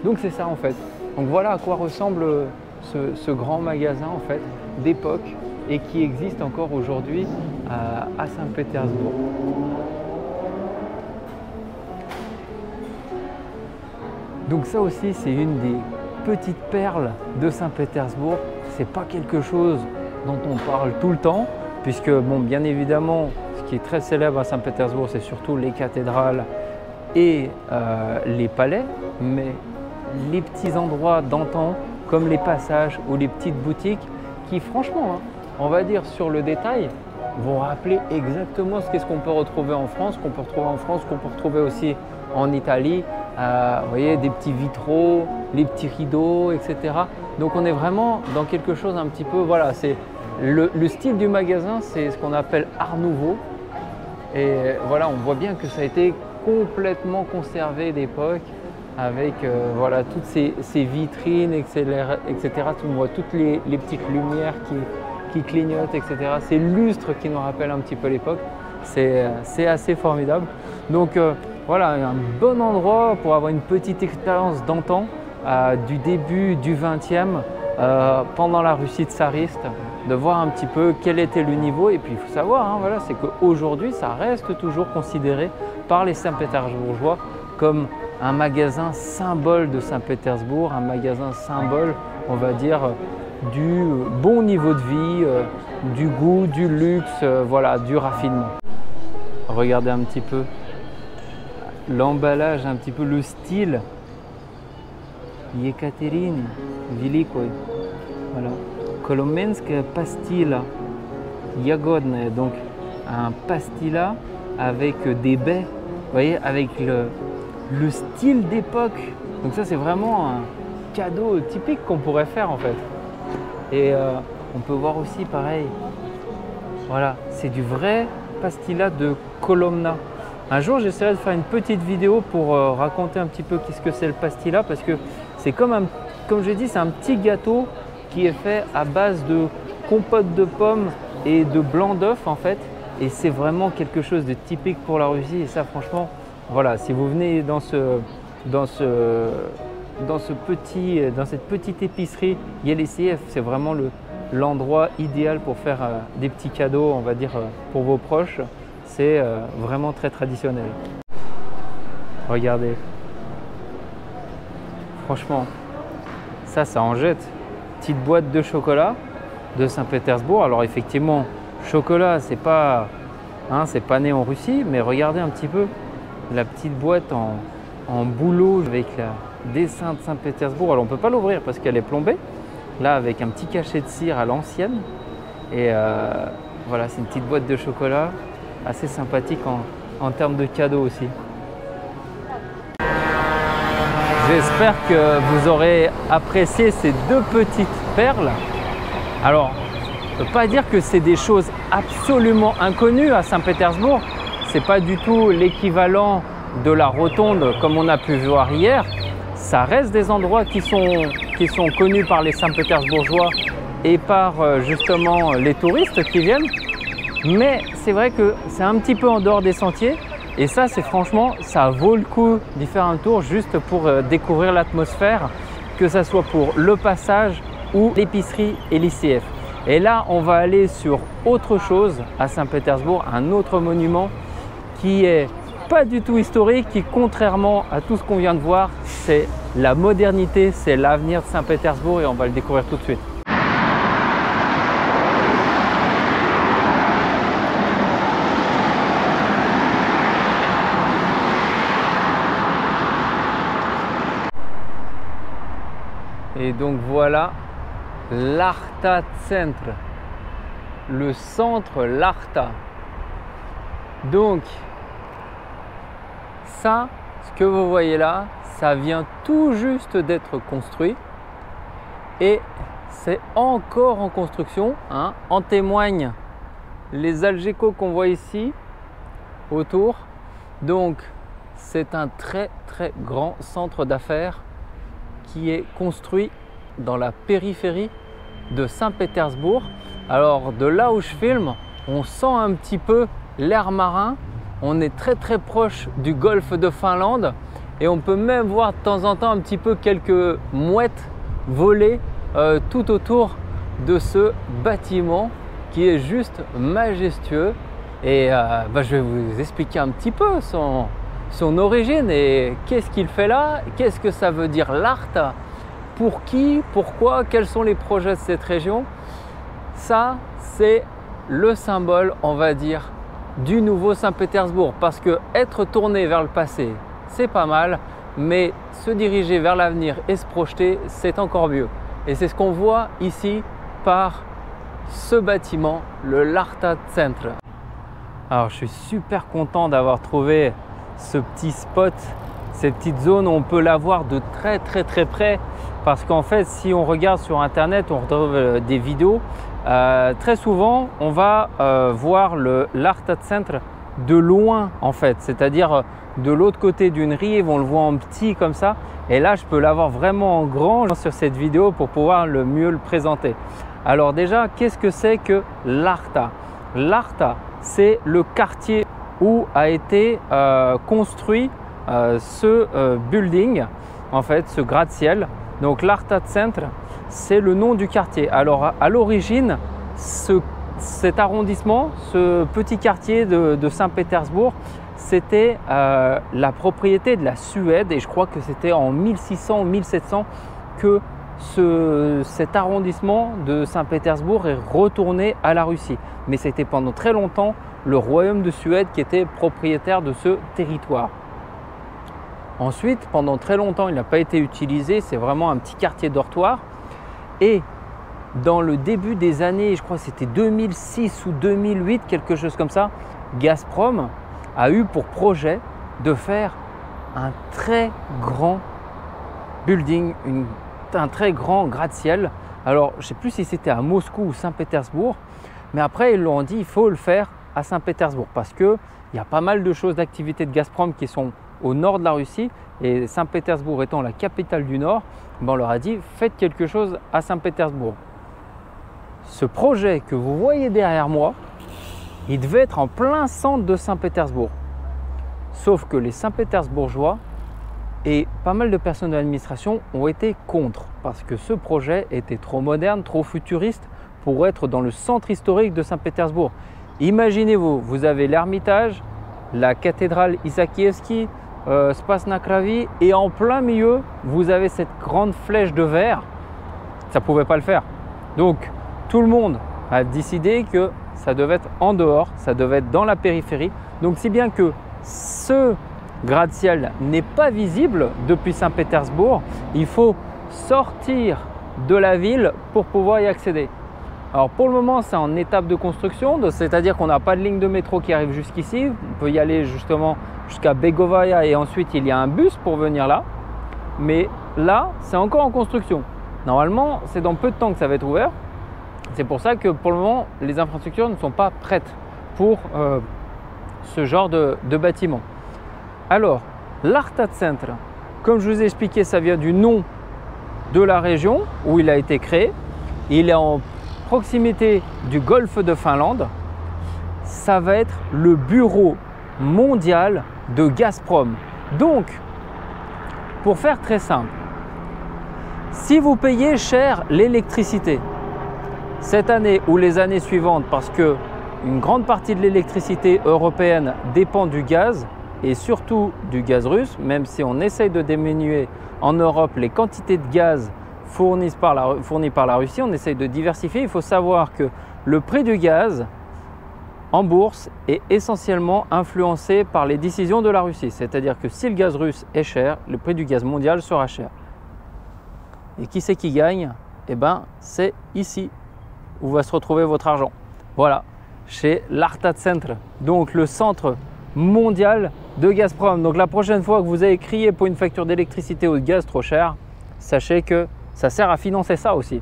Speaker 1: Donc c'est ça en fait. Donc voilà à quoi ressemble ce grand magasin en fait d'époque et qui existe encore aujourd'hui à Saint-Pétersbourg. Donc ça aussi c'est une des petites perles de Saint-Pétersbourg. C'est pas quelque chose dont on parle tout le temps puisque bon, bien évidemment, ce qui est très célèbre à Saint-Pétersbourg, c'est surtout les cathédrales et les palais, mais les petits endroits d'antan, comme les passages ou les petites boutiques, qui franchement, hein, on va dire sur le détail, vont rappeler exactement ce qu'on peut retrouver en France, qu'on peut retrouver aussi en Italie. Vous voyez, des petits vitraux, les petits rideaux, etc. Donc on est vraiment dans quelque chose un petit peu, voilà, c'est le style du magasin, c'est ce qu'on appelle Art Nouveau. Et voilà, on voit bien que ça a été complètement conservé d'époque avec voilà, toutes ces vitrines, etc. On voit toutes les petites lumières qui clignotent, etc. Ces lustres qui nous rappellent un petit peu l'époque. C'est assez formidable. Donc voilà, un bon endroit pour avoir une petite expérience d'antan du début du 20e pendant la Russie tsariste, de voir un petit peu quel était le niveau. Et puis il faut savoir, hein, voilà, c'est qu'aujourd'hui, ça reste toujours considéré par les Saint-Pétersbourgeois comme un magasin symbole de Saint-Pétersbourg, un magasin symbole, on va dire, du bon niveau de vie, du goût, du luxe, voilà, du raffinement. Regardez un petit peu l'emballage, un petit peu le style. Yekaterine Velikoy. Voilà. Kolomenskaya pastilla yagodnaya. Donc un pastilla avec des baies, vous voyez, avec le style d'époque. Donc ça, c'est vraiment un cadeau typique qu'on pourrait faire en fait. Et on peut voir aussi pareil Voilà, c'est du vrai pastilla de Kolomna. Un jour, j'essaierai de faire une petite vidéo pour raconter un petit peu qu'est-ce que c'est le pastilla, parce que c'est comme je dis, c'est un petit gâteau qui est fait à base de compote de pommes et de blanc d'œuf en fait. Et c'est vraiment quelque chose de typique pour la Russie. Et ça, franchement, voilà, si vous venez dans cette petite épicerie Yelisiyev, c'est vraiment l'endroit idéal pour faire des petits cadeaux, on va dire, pour vos proches. C'est vraiment très traditionnel. Regardez. Franchement, ça en jette. Petite boîte de chocolat de Saint-Pétersbourg. Alors effectivement, chocolat, c'est pas né en Russie, mais regardez un petit peu la petite boîte en bouleau avec le dessin de Saint-Pétersbourg. Alors on ne peut pas l'ouvrir parce qu'elle est plombée. Là, avec un petit cachet de cire à l'ancienne. Et voilà, c'est une petite boîte de chocolat assez sympathique en termes de cadeaux aussi. J'espère que vous aurez apprécié ces deux petites perles. Alors, on ne peut pas dire que c'est des choses absolument inconnues à Saint-Pétersbourg. Ce n'est pas du tout l'équivalent de la rotonde comme on a pu voir hier. Ça reste des endroits qui sont connus par les Saint-Pétersbourgeois et par justement les touristes qui viennent. Mais c'est vrai que c'est un petit peu en dehors des sentiers. Et ça, franchement, ça vaut le coup d'y faire un tour juste pour découvrir l'atmosphère, que ce soit pour le passage ou l'épicerie Yelisiyev. Et là, on va aller sur autre chose à Saint-Pétersbourg, un autre monument qui est pas du tout historique, qui contrairement à tout ce qu'on vient de voir, c'est la modernité, c'est l'avenir de Saint-Pétersbourg et on va le découvrir tout de suite. Et donc voilà l'Arta Centre, le centre l'Arta. Donc ça, ce que vous voyez là, ça vient tout juste d'être construit et c'est encore en construction, hein. En témoignent les Algeco qu'on voit ici autour. Donc c'est un très très grand centre d'affaires qui est construit dans la périphérie de Saint-Pétersbourg. Alors de là où je filme, on sent un petit peu l'air marin. On est très très proche du golfe de Finlande et on peut même voir de temps en temps un petit peu quelques mouettes voler tout autour de ce bâtiment qui est juste majestueux. Et je vais vous expliquer un petit peu son origine et qu'est-ce qu'il fait là, qu'est-ce que ça veut dire l'Arta, pour qui, pourquoi, quels sont les projets de cette région. Ça, c'est le symbole, on va dire, du nouveau Saint-Pétersbourg, parce que être tourné vers le passé, c'est pas mal, mais se diriger vers l'avenir et se projeter, c'est encore mieux. Et c'est ce qu'on voit ici par ce bâtiment, le l'Arta Centre. Alors, je suis super content d'avoir trouvé ce petit spot, cette petite zone où on peut la voir de très très très près, parce qu'en fait si on regarde sur internet, on retrouve des vidéos, très souvent on va voir l'Arta Centre de loin en fait, c'est-à-dire de l'autre côté d'une rive, on le voit en petit comme ça, et là je peux l'avoir vraiment en grand sur cette vidéo pour pouvoir mieux le présenter. Alors déjà, qu'est-ce que c'est que l'Arta? L'Arta, c'est le quartier où a été construit ce building, en fait, ce gratte-ciel. Donc l'Arta Centre, c'est le nom du quartier. Alors à l'origine, cet arrondissement, ce petit quartier de Saint-Pétersbourg, c'était la propriété de la Suède et je crois que c'était en 1600 ou 1700 que cet arrondissement de Saint-Pétersbourg est retourné à la Russie. Mais c'était pendant très longtemps le royaume de Suède qui était propriétaire de ce territoire. Ensuite, pendant très longtemps, il n'a pas été utilisé. C'est vraiment un petit quartier dortoir. Et dans le début des années, je crois que c'était 2006 ou 2008, quelque chose comme ça, Gazprom a eu pour projet de faire un très grand building, un très grand gratte-ciel. Alors, je ne sais plus si c'était à Moscou ou Saint-Pétersbourg, Mais après, ils l'ont dit, il faut le faire à Saint-Pétersbourg parce qu'il y a pas mal de choses, d'activités de Gazprom qui sont au nord de la Russie. Et Saint-Pétersbourg étant la capitale du Nord, on leur a dit, faites quelque chose à Saint-Pétersbourg. Ce projet que vous voyez derrière moi, il devait être en plein centre de Saint-Pétersbourg. Sauf que les Saint-Pétersbourgeois et pas mal de personnes de l'administration ont été contre parce que ce projet était trop moderne, trop futuriste pour être dans le centre historique de Saint-Pétersbourg. Imaginez-vous, vous avez l'Ermitage, la cathédrale Isakievski, Spas na Kravi et en plein milieu, vous avez cette grande flèche de verre. Ça ne pouvait pas le faire. Donc, tout le monde a décidé que ça devait être en dehors, ça devait être dans la périphérie. Donc, si bien que ce gratte-ciel n'est pas visible depuis Saint-Pétersbourg, il faut sortir de la ville pour pouvoir y accéder. Alors pour le moment, c'est en étape de construction, c'est-à-dire qu'on n'a pas de ligne de métro qui arrive jusqu'ici. On peut y aller justement jusqu'à Begovaya et ensuite il y a un bus pour venir là. Mais là, c'est encore en construction. Normalement, c'est dans peu de temps que ça va être ouvert. C'est pour ça que pour le moment, les infrastructures ne sont pas prêtes pour ce genre de bâtiment. Alors, l'Arta-Centre, comme je vous ai expliqué, ça vient du nom de la région où il a été créé. Il est en proximité du golfe de Finlande. Ça va être le bureau mondial de Gazprom. Donc, pour faire très simple, si vous payez cher l'électricité cette année ou les années suivantes, parce que une grande partie de l'électricité européenne dépend du gaz et surtout du gaz russe, même si on essaye de diminuer en Europe les quantités de gaz fournies par la Russie, on essaye de diversifier. Il faut savoir que le prix du gaz en bourse est essentiellement influencé par les décisions de la Russie. C'est-à-dire que si le gaz russe est cher, le prix du gaz mondial sera cher. Et qui c'est qui gagne? Eh bien, c'est ici où va se retrouver votre argent. Voilà, chez l'Arta-Centre, donc le centre mondial de Gazprom. Donc la prochaine fois que vous avez crié pour une facture d'électricité ou de gaz trop cher, sachez que ça sert à financer ça aussi.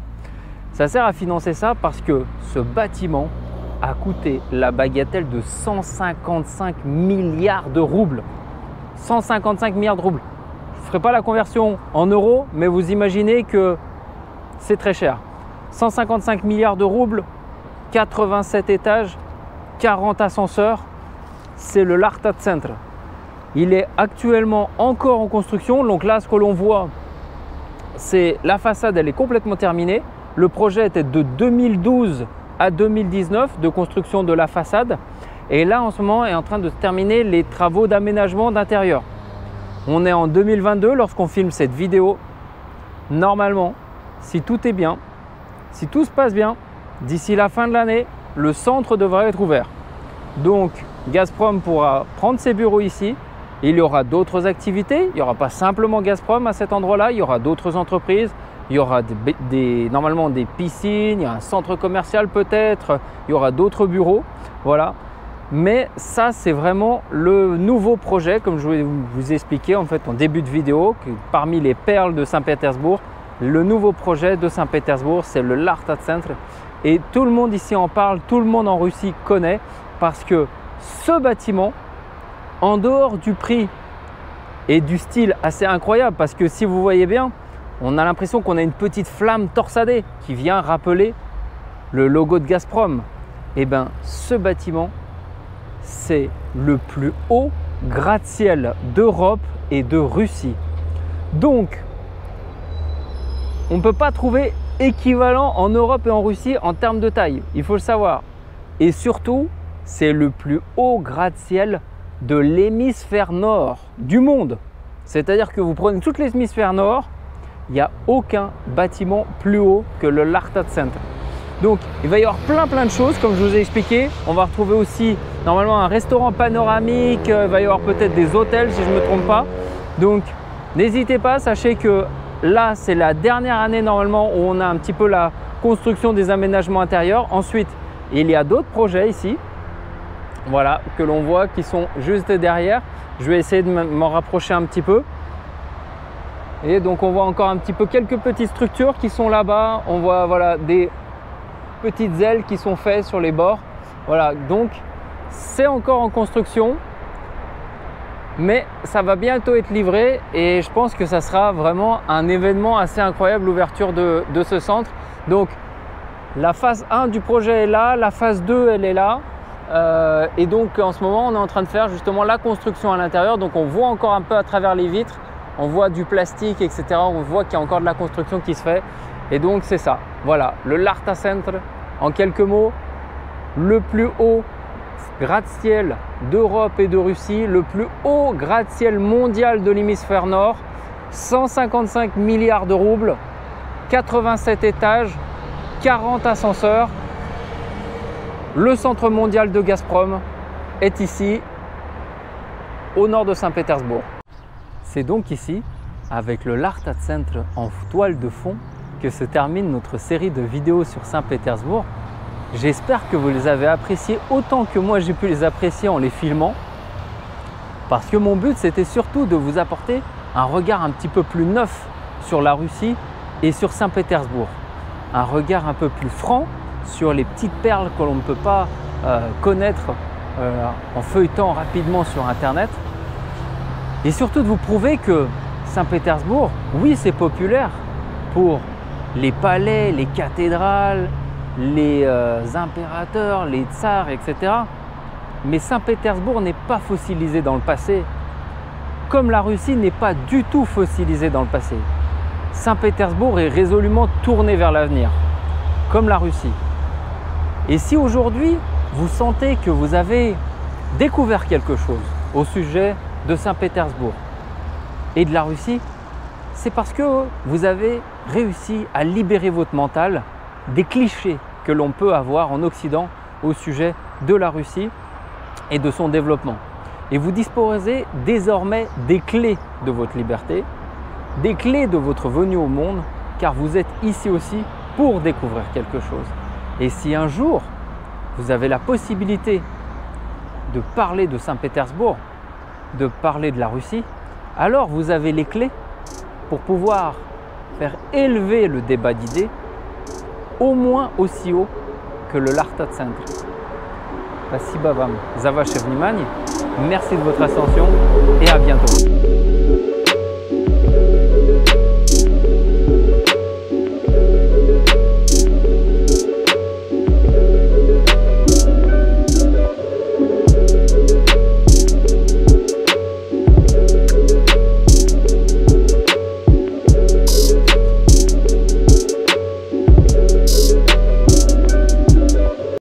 Speaker 1: Ça sert à financer ça parce que ce bâtiment a coûté la bagatelle de 155 milliards de roubles. 155 milliards de roubles. Je ne ferai pas la conversion en euros, mais vous imaginez que c'est très cher. 155 milliards de roubles, 87 étages, 40 ascenseurs, c'est le l'Arta-Centre. Il est actuellement encore en construction. Donc là, ce que l'on voit, c'est la façade, elle est complètement terminée. Le projet était de 2012 à 2019 de construction de la façade. Et là, en ce moment, est en train de se terminer les travaux d'aménagement d'intérieur. On est en 2022 lorsqu'on filme cette vidéo. Normalement, si tout est bien, si tout se passe bien, d'ici la fin de l'année, le centre devrait être ouvert. Donc, Gazprom pourra prendre ses bureaux ici. Il y aura d'autres activités. Il n'y aura pas simplement Gazprom à cet endroit-là. Il y aura d'autres entreprises. Il y aura normalement des piscines. Il y a un centre commercial peut-être. Il y aura d'autres bureaux. Voilà. Mais ça, c'est vraiment le nouveau projet, comme je vous ai expliqué en fait en début de vidéo, que parmi les perles de Saint-Pétersbourg, le nouveau projet de Saint-Pétersbourg, c'est le l'Arta-Centre. Et tout le monde ici en parle, tout le monde en Russie connaît parce que ce bâtiment, en dehors du prix et du style assez incroyable, parce que si vous voyez bien, on a l'impression qu'on a une petite flamme torsadée qui vient rappeler le logo de Gazprom. Et bien, ce bâtiment, c'est le plus haut gratte-ciel d'Europe et de Russie. Donc, on ne peut pas trouver équivalent en Europe et en Russie en termes de taille, il faut le savoir. Et surtout, c'est le plus haut gratte-ciel de l'hémisphère nord du monde. C'est-à-dire que vous prenez tout l'hémisphère nord, il n'y a aucun bâtiment plus haut que le l'Arta-Centre. Donc, il va y avoir plein de choses, comme je vous ai expliqué. On va retrouver aussi normalement un restaurant panoramique, il va y avoir peut-être des hôtels si je ne me trompe pas. Donc, n'hésitez pas, sachez que là, c'est la dernière année normalement où on a un petit peu la construction des aménagements intérieurs. Ensuite, il y a d'autres projets ici, voilà, que l'on voit qui sont juste derrière. Je vais essayer de m'en rapprocher un petit peu. Et donc, on voit encore un petit peu quelques petites structures qui sont là-bas. On voit voilà, des petites ailes qui sont faites sur les bords. Voilà, donc c'est encore en construction, mais ça va bientôt être livré et je pense que ça sera vraiment un événement assez incroyable, l'ouverture de ce centre. Donc la phase 1 du projet est là, la phase 2 elle est là. Et donc en ce moment on est en train de faire justement la construction à l'intérieur, donc on voit encore un peu à travers les vitres, on voit du plastique, etc. On voit qu'il y a encore de la construction qui se fait et donc c'est ça, voilà, le Larta Center en quelques mots, le plus haut gratte-ciel d'Europe et de Russie, le plus haut gratte-ciel mondial de l'hémisphère nord, 155 milliards de roubles, 87 étages, 40 ascenseurs. Le centre mondial de Gazprom est ici, au nord de Saint-Pétersbourg. C'est donc ici, avec le Larta Center en toile de fond, que se termine notre série de vidéos sur Saint-Pétersbourg. J'espère que vous les avez appréciées autant que moi j'ai pu les apprécier en les filmant. Parce que mon but, c'était surtout de vous apporter un regard un petit peu plus neuf sur la Russie et sur Saint-Pétersbourg. Un regard un peu plus franc sur les petites perles que l'on ne peut pas connaître en feuilletant rapidement sur Internet. Et surtout de vous prouver que Saint-Pétersbourg, oui, c'est populaire pour les palais, les cathédrales, les impérateurs, les tsars, etc. Mais Saint-Pétersbourg n'est pas fossilisé dans le passé, comme la Russie n'est pas du tout fossilisée dans le passé. Saint-Pétersbourg est résolument tourné vers l'avenir, comme la Russie. Et si aujourd'hui, vous sentez que vous avez découvert quelque chose au sujet de Saint-Pétersbourg et de la Russie, c'est parce que vous avez réussi à libérer votre mental des clichés que l'on peut avoir en Occident au sujet de la Russie et de son développement. Et vous disposez désormais des clés de votre liberté, des clés de votre venue au monde, car vous êtes ici aussi pour découvrir quelque chose. Et si un jour, vous avez la possibilité de parler de Saint-Pétersbourg, de parler de la Russie, alors vous avez les clés pour pouvoir faire élever le débat d'idées au moins aussi haut que le Larta Center. Spasiba vam za vaše vнимание. Merci de votre attention et à bientôt.